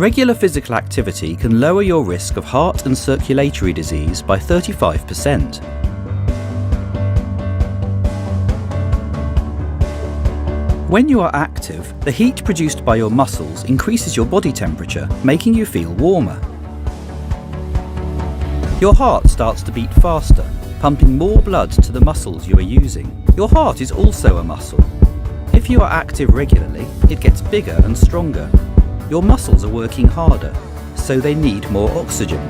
Regular physical activity can lower your risk of heart and circulatory disease by 35%. When you are active, the heat produced by your muscles increases your body temperature, making you feel warmer. Your heart starts to beat faster, pumping more blood to the muscles you are using. Your heart is also a muscle. If you are active regularly, it gets bigger and stronger. Your muscles are working harder, so they need more oxygen.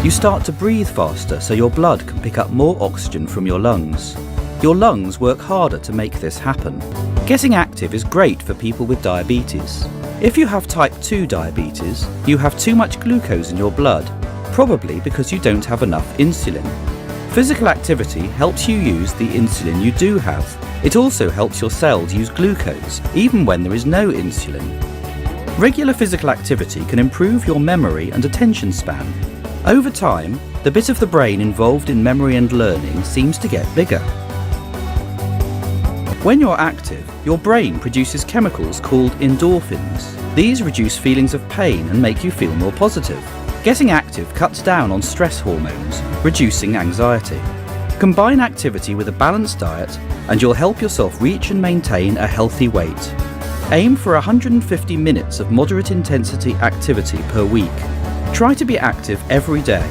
You start to breathe faster, so your blood can pick up more oxygen from your lungs. Your lungs work harder to make this happen. Getting active is great for people with diabetes. If you have type 2 diabetes, you have too much glucose in your blood, probably because you don't have enough insulin. Physical activity helps you use the insulin you do have. It also helps your cells use glucose, even when there is no insulin. Regular physical activity can improve your memory and attention span. Over time, the bit of the brain involved in memory and learning seems to get bigger. When you're active, your brain produces chemicals called endorphins. These reduce feelings of pain and make you feel more positive. Getting active cuts down on stress hormones, reducing anxiety. Combine activity with a balanced diet and you'll help yourself reach and maintain a healthy weight. Aim for 150 minutes of moderate intensity activity per week. Try to be active every day.